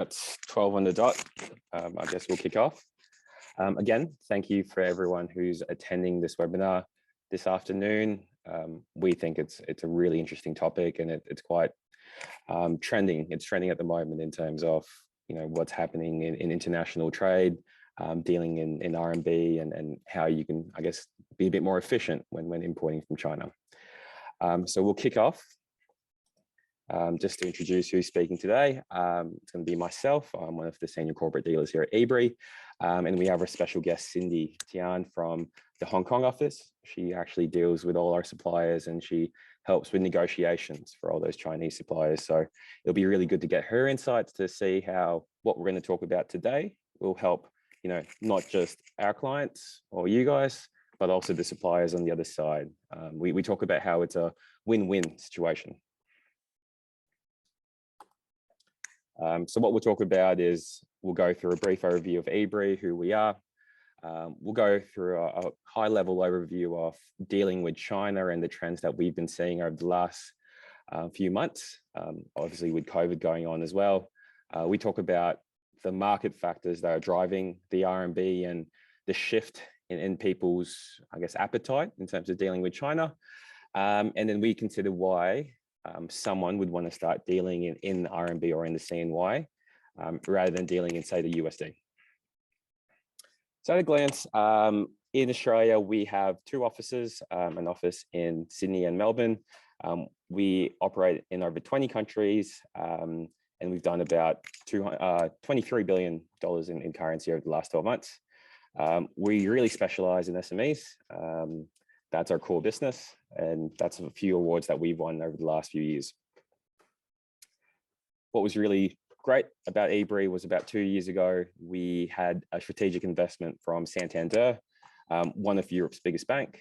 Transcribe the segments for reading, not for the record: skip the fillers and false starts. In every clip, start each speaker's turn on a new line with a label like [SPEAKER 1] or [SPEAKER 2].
[SPEAKER 1] It's 12 on the dot. I guess we'll kick off. Again, thank you for everyone who's attending this webinar this afternoon. We think it's a really interesting topic, and it's quite trending. It's trending at the moment in terms of what's happening in international trade, dealing in RMB, and how you can, I guess, be a bit more efficient when importing from China. So we'll kick off. Just to introduce who's speaking today, it's going to be myself. I'm one of the senior corporate dealers here at Ebury, and we have our special guest, Cindy Tian from the Hong Kong office. She actually deals with all our suppliers, and she helps with negotiations for all those Chinese suppliers. So it'll be really good to get her insights to see how what we're going to talk about today will help, not just our clients or you guys, but also the suppliers on the other side. We talk about how it's a win-win situation. So what we'll talk about is we'll go through a brief overview of Ebury, who we are. We'll go through a high-level overview of dealing with China and the trends that we've been seeing over the last few months, obviously with COVID going on as well. We talk about the market factors that are driving the RMB and the shift in people's, I guess, appetite in terms of dealing with China. And then we consider why someone would want to start dealing in RMB or in the CNY rather than dealing in, say, the USD. So at a glance, in Australia, we have two offices, an office in Sydney and Melbourne. We operate in over 20 countries, and we've done about $23 billion in currency over the last 12 months. We really specialize in SMEs. That's our core business, and that's a few awards that we've won over the last few years. What was really great about Ebury was about 2 years ago, we had a strategic investment from Santander, one of Europe's biggest banks,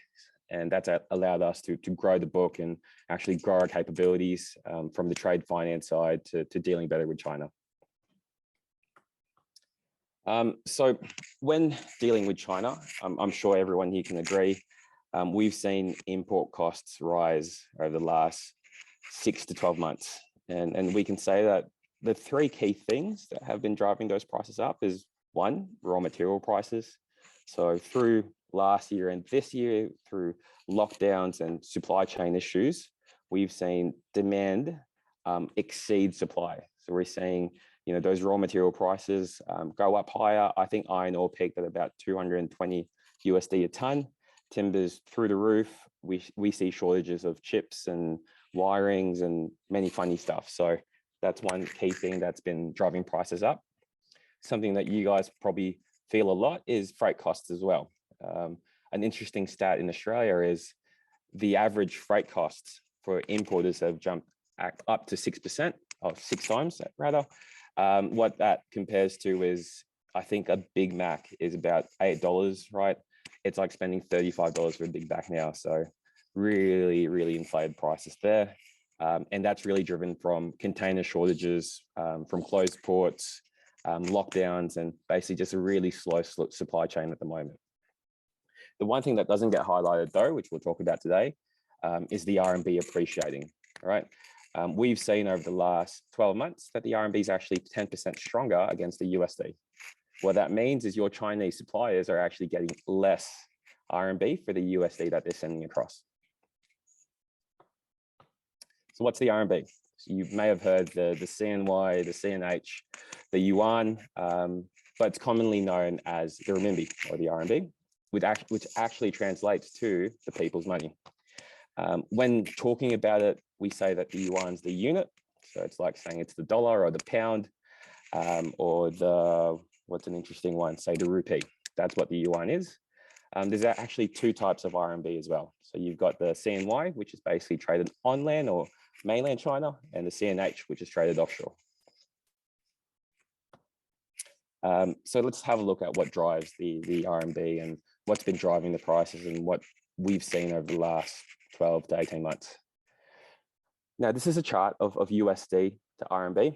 [SPEAKER 1] and that's allowed us to grow the book and actually grow our capabilities from the trade finance side to dealing better with China. So when dealing with China, I'm sure everyone here can agree, we've seen import costs rise over the last 6 to 12 months. And we can say that the three key things that have been driving those prices up is, one, raw material prices. So through last year and this year, through lockdowns and supply chain issues, we've seen demand exceed supply. So we're seeing those raw material prices go up higher. I think iron ore peaked at about 220 USD a ton. Timber's through the roof. We see shortages of chips and wirings and many funny stuff. So that's one key thing that's been driving prices up. Something that you guys probably feel a lot is freight costs as well. An interesting stat in Australia is the average freight costs for importers have jumped up to 6%, or 6 times rather. What that compares to is, I think a Big Mac is about $8, right? It's like spending $35 for a Big Mac now. So really, really inflated prices there. And that's really driven from container shortages, from closed ports, lockdowns, and basically just a really slow supply chain at the moment. The one thing that doesn't get highlighted though, which we'll talk about today, is the RMB appreciating, right? We've seen over the last 12 months that the RMB is actually 10% stronger against the USD. What that means is your Chinese suppliers are actually getting less RMB for the USD that they're sending across. So what's the RMB? So you may have heard the CNY, the CNH, the yuan, but it's commonly known as the Renminbi or the RMB, which actually translates to the people's money. When talking about it, we say that the yuan's the unit. So it's like saying it's the dollar or the pound, or the, what's an interesting one, say the rupee. That's what the yuan is. There's actually two types of RMB as well. So you've got the CNY, which is basically traded on land or mainland China, and the CNH, which is traded offshore. So let's have a look at what drives the RMB and what's been driving the prices and what we've seen over the last 12 to 18 months. Now, this is a chart of USD to RMB,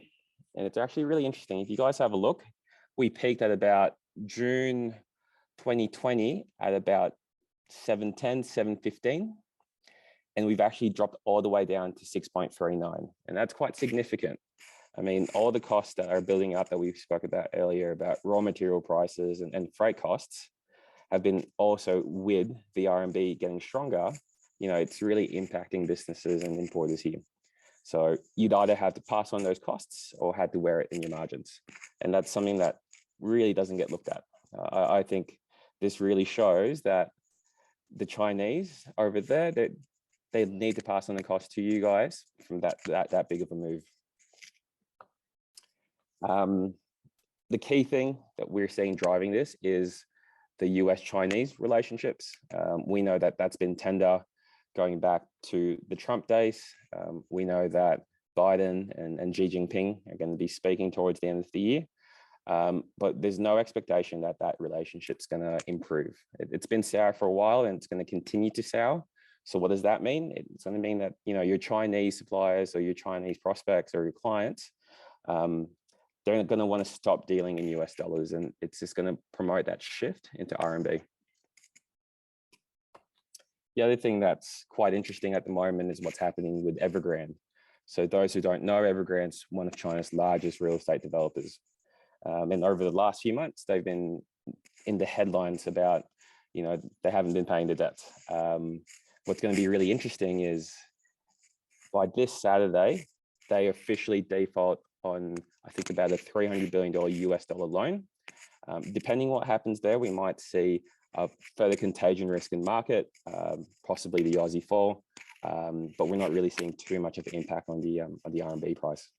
[SPEAKER 1] and it's actually really interesting. If you guys have a look, we peaked at about June 2020 at about 710, 715. And we've actually dropped all the way down to 6.39. And that's quite significant. I mean, all the costs that are building up that we spoke about earlier about raw material prices and freight costs have been also with the RMB getting stronger. You know, it's really impacting businesses and importers here. So you'd either have to pass on those costs or had to wear it in your margins. And that's something that really doesn't get looked at. I think this really shows that the Chinese over there, they need to pass on the cost to you guys from that big of a move. The key thing that we're seeing driving this is the US-Chinese relationships. We know that that's been tender going back to the Trump days. We know that Biden and Xi Jinping are going to be speaking towards the end of the year. But there's no expectation that that relationship's going to improve. It's been sour for a while and it's going to continue to sour. So what does that mean? It's going to mean that, you know, your Chinese suppliers or your Chinese prospects or your clients, they're going to want to stop dealing in US dollars, and it's just going to promote that shift into RMB. The other thing that's quite interesting at the moment is what's happening with Evergrande. So those who don't know, Evergrande's one of China's largest real estate developers. And over the last few months, they've been in the headlines about, you know, they haven't been paying the debt. What's going to be really interesting is by this Saturday, they officially default on, I think, about a $300 billion US dollar loan. Depending what happens there, we might see a further contagion risk in market, possibly the Aussie fall, but we're not really seeing too much of an impact on the RMB price.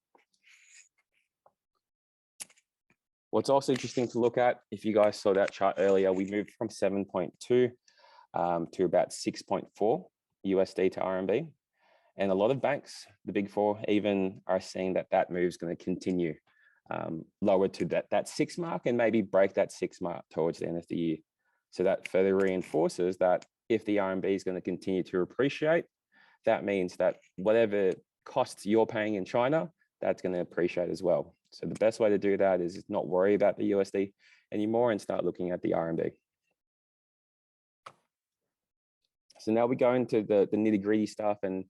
[SPEAKER 1] What's also interesting to look at, if you guys saw that chart earlier, we moved from 7.2 to about 6.4 USD to RMB. And a lot of banks, the big four, even are saying that that move is going to continue lower to that 6 mark and maybe break that 6 mark towards the end of the year. So that further reinforces that if the RMB is going to continue to appreciate, that means that whatever costs you're paying in China, that's going to appreciate as well. So the best way to do that is not worry about the USD anymore and start looking at the RMB. So now we go into the nitty-gritty stuff and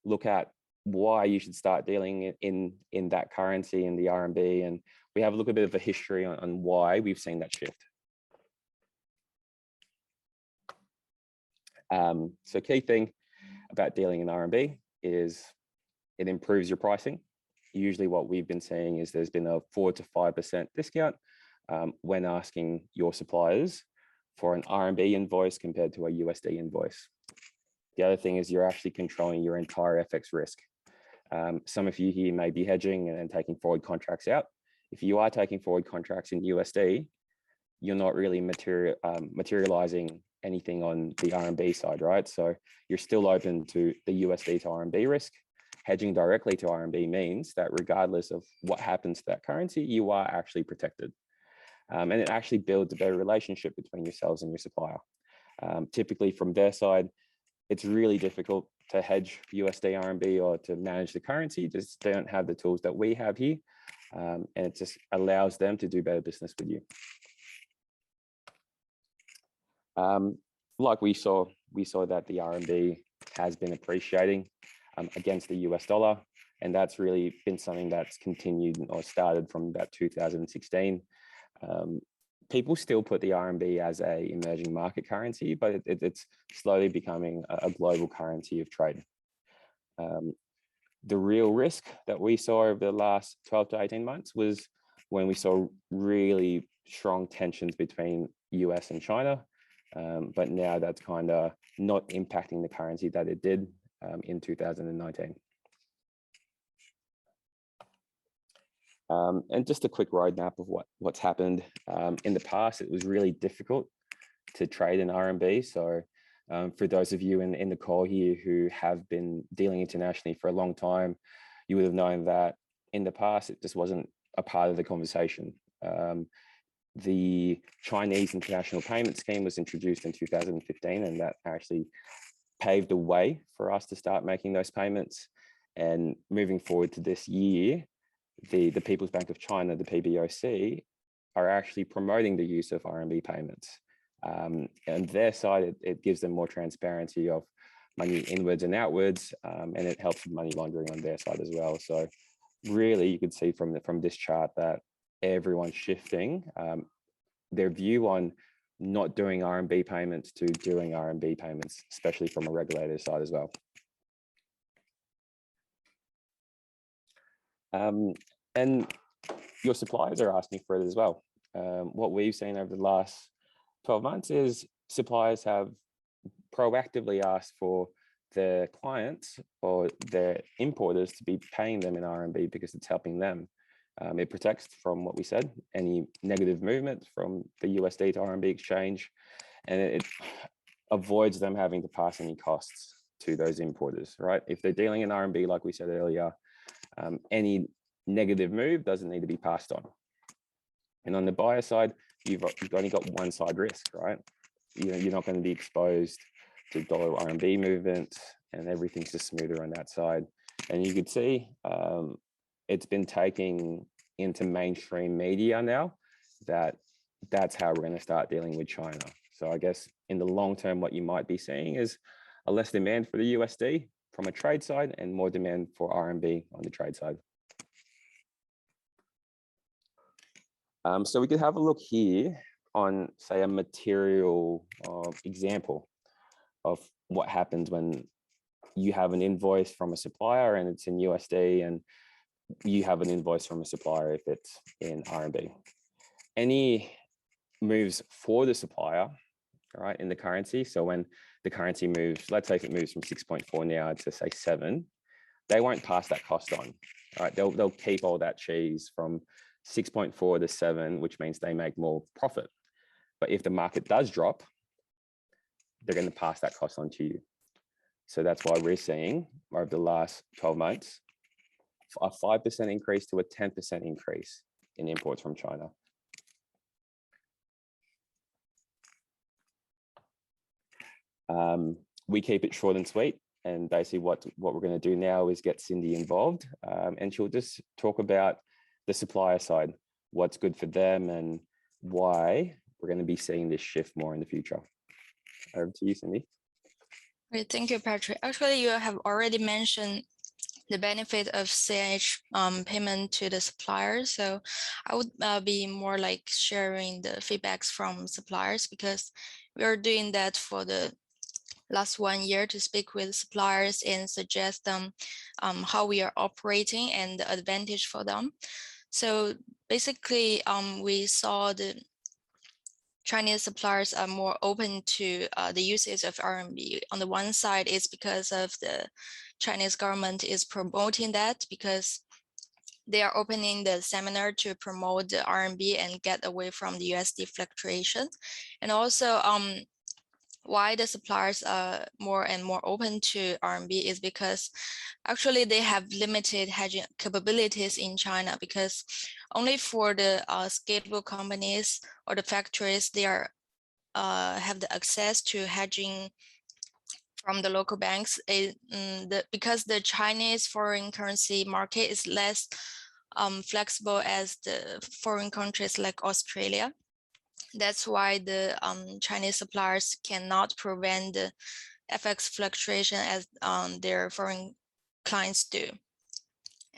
[SPEAKER 1] look at why you should start dealing in that currency, in the RMB, and we have a look at a bit of a history on why we've seen that shift. So key thing about dealing in RMB is it improves your pricing. Usually what we've been seeing is there's been a 4 to 5% discount when asking your suppliers for an RMB invoice compared to a USD invoice. The other thing is you're actually controlling your entire FX risk. Some of you here may be hedging and taking forward contracts out. If you are taking forward contracts in USD, you're not really materializing anything on the RMB side, right? So you're still open to the USD to RMB risk. Hedging directly to RMB means that regardless of what happens to that currency, you are actually protected. And it actually builds a better relationship between yourselves and your supplier. Typically from their side, it's really difficult to hedge USD RMB or to manage the currency. Just they don't have the tools that we have here. And it just allows them to do better business with you. Like we saw that the RMB has been appreciating against the US dollar. And that's really been something that's continued or started from about 2016. People still put the RMB as an emerging market currency, but it's slowly becoming a global currency of trade. The real risk that we saw over the last 12 to 18 months was when we saw really strong tensions between US and China. But now that's kind of not impacting the currency that it did in 2019. And just a quick roadmap of what's happened. In the past, it was really difficult to trade in RMB. So for those of you in the call here who have been dealing internationally for a long time, you would have known that in the past, it just wasn't a part of the conversation. The Chinese International Payment Scheme was introduced in 2015, and that actually paved the way for us to start making those payments. And moving forward to this year, the People's Bank of China, the PBOC, are actually promoting the use of RMB payments. And their side, it gives them more transparency of money inwards and outwards, and it helps with money laundering on their side as well. So really you could see from this chart that everyone's shifting their view on not doing RMB payments to doing RMB payments, especially from a regulator side as well. And your suppliers are asking for it as well. What we've seen over the last 12 months is suppliers have proactively asked for their clients or their importers to be paying them in RMB because it's helping them. It protects from what we said, any negative movement from the USD to RMB exchange, and it avoids them having to pass any costs to those importers, right? If they're dealing in RMB, like we said earlier, any negative move doesn't need to be passed on. And on the buyer side, you've only got one side risk, right? You're not going to be exposed to dollar RMB movements, and everything's just smoother on that side. And you could see it's been taking into mainstream media now that's how we're going to start dealing with China. So I guess in the long term, what you might be seeing is a less demand for the USD from a trade side and more demand for RMB on the trade side. So we could have a look here on, say, a material example of what happens when you have an invoice from a supplier and it's in USD, and you have an invoice from a supplier if it's in RMB. Any moves for the supplier, right, in the currency. So when the currency moves, let's say if it moves from 6.4 now to say 7, they won't pass that cost on, right? They'll keep all that cheese from 6.4 to 7, which means they make more profit. But if the market does drop, they're going to pass that cost on to you. So that's why we're seeing over the last 12 months, a 5% increase to a 10% increase in imports from China. We keep it short and sweet. And basically what we're going to do now is get Cindy involved, and she'll just talk about the supplier side, what's good for them and why we're going to be seeing this shift more in the future. Over to you, Cindy.
[SPEAKER 2] Great, thank you, Patrick. Actually, you have already mentioned the benefit of CNH payment to the suppliers. So I would be more like sharing the feedbacks from suppliers, because we are doing that for the last 1 year to speak with suppliers and suggest them how we are operating and the advantage for them. So basically, we saw the Chinese suppliers are more open to the usage of RMB. On the one side, it's because of the Chinese government is promoting that, because they are opening the seminar to promote the RMB and get away from the USD fluctuation. And also, why the suppliers are more and more open to RMB is because actually they have limited hedging capabilities in China, because only for the scalable companies or the factories, they are have the access to hedging from the local banks. Because the Chinese foreign currency market is less flexible as the foreign countries like Australia. That's why the Chinese suppliers cannot prevent the FX fluctuation as their foreign clients do.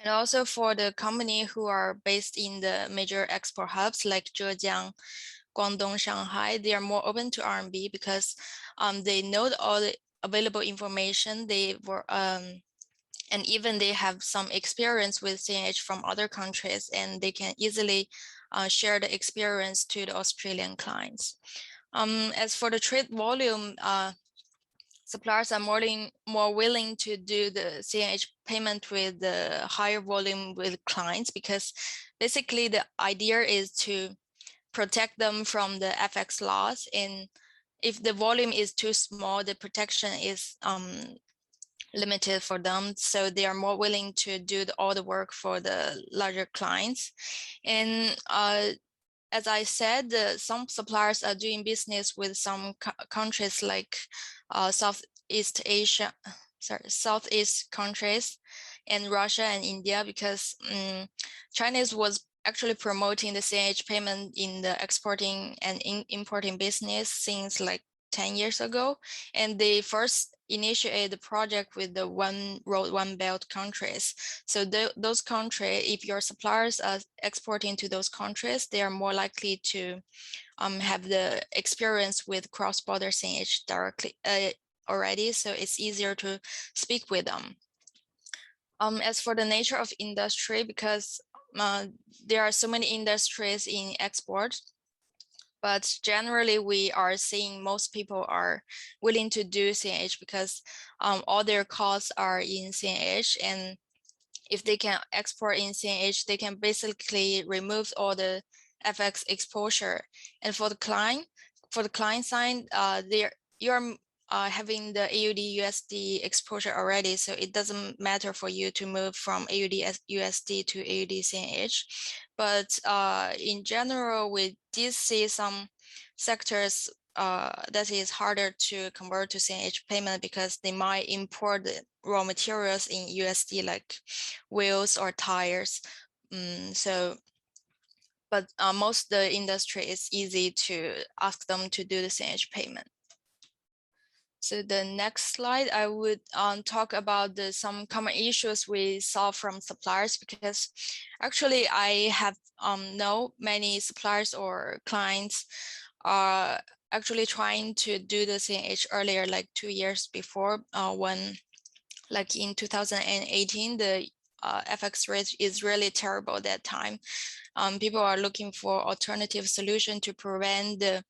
[SPEAKER 2] And also for the company who are based in the major export hubs like Zhejiang, Guangdong, Shanghai, they are more open to RMB because they know all the available information. They were and even they have some experience with CNH from other countries, and they can easily share the experience to the Australian clients. As for the trade volume, suppliers are more willing to do the CNH payment with the higher volume with clients, because basically the idea is to protect them from the FX loss. And if the volume is too small, the protection is limited for them, so they are more willing to do all the work for the larger clients. And as I said, some suppliers are doing business with some countries like Southeast countries and Russia and India, because Chinese was actually promoting the CNH payment in the exporting and importing business since like 10 years ago. And they first initiate the project with the one road, one belt countries. So those countries, if your suppliers are exporting to those countries, they are more likely to have the experience with cross-border CNH directly already. So it's easier to speak with them. As for the nature of industry, because there are so many industries in export, but generally we are seeing most people are willing to do CNH because all their costs are in CNH, and if they can export in CNH, they can basically remove all the FX exposure. And for the client side, you're having the AUD USD exposure already, so it doesn't matter for you to move from AUD USD to AUD CNH. But in general, we did see some sectors that is harder to convert to CNH payment because they might import the raw materials in USD, like wheels or tires. But most of the industry is easy to ask them to do the CNH payment. So the next slide, I would talk about some common issues we saw from suppliers, because actually I have know many suppliers or clients are actually trying to do the CNH earlier, like 2 years before, when like in 2018, the FX rate is really terrible at that time. People are looking for alternative solution to prevent the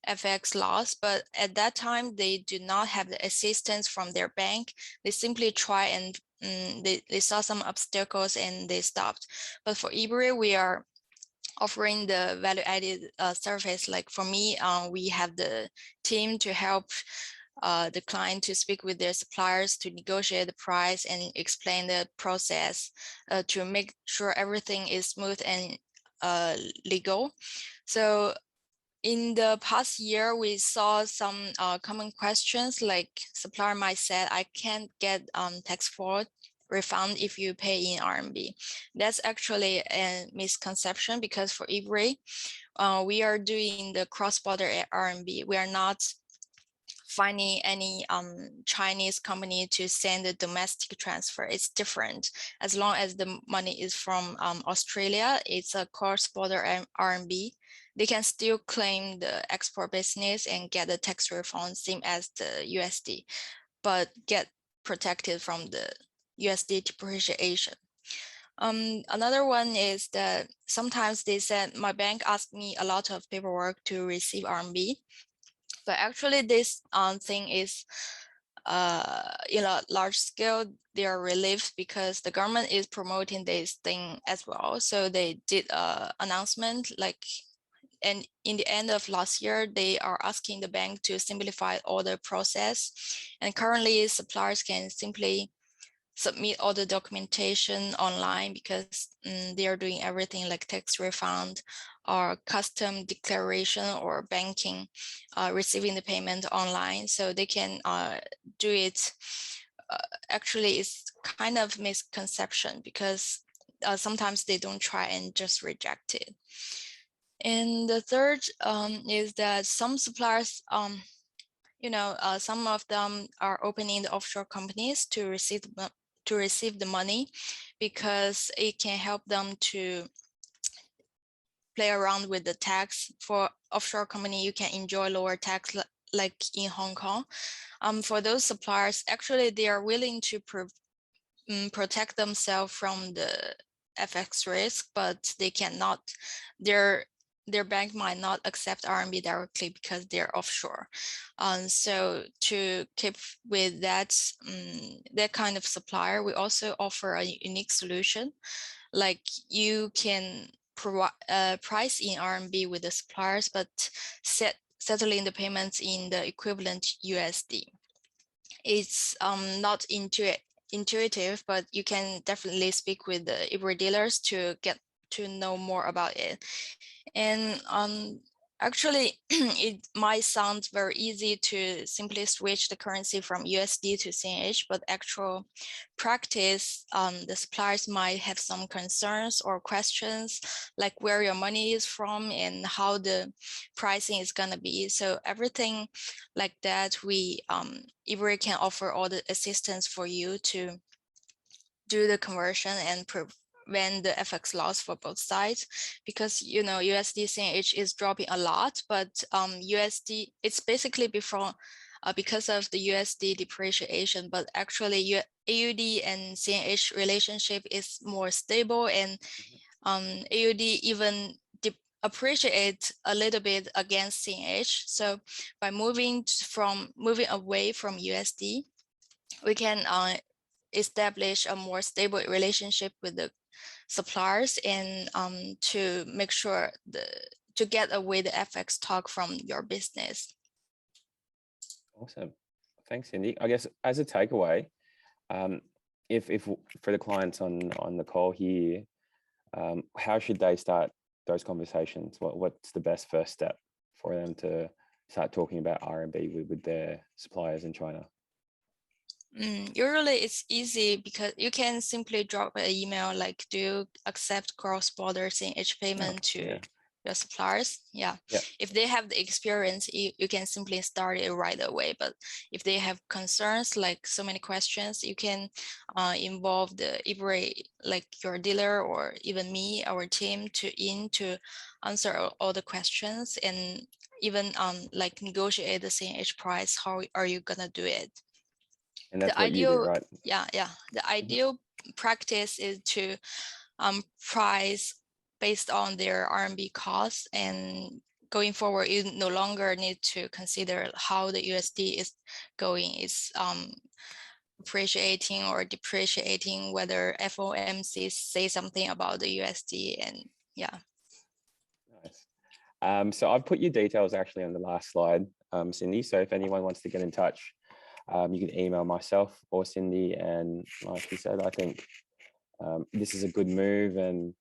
[SPEAKER 2] FX loss, but at that time they do not have the assistance from their bank. They simply try and they saw some obstacles and they stopped. But for Ebury, we are offering the value-added service. Like for me, we have the team to help the client to speak with their suppliers to negotiate the price and explain the process to make sure everything is smooth and legal. So in the past year, we saw some common questions, like supplier might say, I can't get tax forward refund if you pay in RMB. That's actually a misconception, because for Ebury, we are doing the cross-border RMB. We are not finding any Chinese company to send a domestic transfer. It's different. As long as the money is from Australia, it's a cross-border RMB. They can still claim the export business and get the tax refund, same as the USD, but get protected from the USD depreciation. Another one is that sometimes they said, my bank asked me a lot of paperwork to receive RMB. But actually this thing is, large scale, they are relieved because the government is promoting this thing as well. So they did an announcement, and in the end of last year, they are asking the bank to simplify all the process. And currently suppliers can simply submit all the documentation online, because they are doing everything like tax refund or custom declaration or banking, receiving the payment online. So they can do it. Actually, it's kind of misconception, because sometimes they don't try and just reject it. And the third is that some suppliers, some of them are opening the offshore companies to receive the money, because it can help them to play around with the tax. For offshore company, you can enjoy lower tax like in Hong Kong. For those suppliers, actually they are willing to protect themselves from the FX risk, but they cannot. Their bank might not accept RMB directly because they're offshore. So to keep with that kind of supplier, we also offer a unique solution. Like you can provide price in RMB with the suppliers, but settling the payments in the equivalent USD. It's not intuitive, but you can definitely speak with the Ebury dealers to get to know more about it. And Actually, it might sound very easy to simply switch the currency from USD to CNH, but actual practice, the suppliers might have some concerns or questions, like where your money is from and how the pricing is gonna be. So everything like that, we Ebury can offer all the assistance for you to do the conversion and prevent the FX loss for both sides, because you know USD CNH is dropping a lot, but USD it's basically because of the USD depreciation, but actually AUD and CNH relationship is more stable, and AUD even appreciate a little bit against CNH. So by moving away from USD, we can establish a more stable relationship with the suppliers, and to make sure to get away the FX talk from your business.
[SPEAKER 1] Awesome. Thanks, Cindy. I guess as a takeaway, if for the clients on the call here, how should they start those conversations? What's the best first step for them to start talking about RMB with their suppliers in China?
[SPEAKER 2] Usually it's easy because you can simply drop an email like, do you accept cross-border CNH payment to your suppliers? Yeah. If they have the experience, you can simply start it right away. But if they have concerns, like so many questions, you can involve the Ebury, like your dealer or even me, our team, to answer all the questions, and even like negotiate the CNH price. How are you gonna do it?
[SPEAKER 1] And that's what you do, right?
[SPEAKER 2] Yeah. The ideal practice is to price based on their RMB costs, and going forward, you no longer need to consider how the USD is going. It's appreciating or depreciating, whether FOMC say something about the USD, and yeah.
[SPEAKER 1] Nice. So I've put your details actually on the last slide, Cindy. So if anyone wants to get in touch, you can email myself or Cindy. And like you said, I think this is a good move, and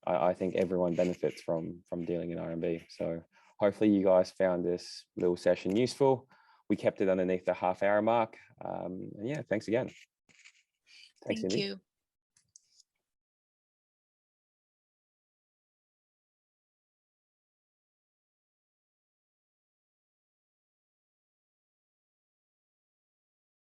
[SPEAKER 1] I think everyone benefits from dealing in RMB. So hopefully you guys found this little session useful. We kept it underneath the half-hour mark. And yeah, thanks again. Thanks, Cindy.
[SPEAKER 2] Thank you.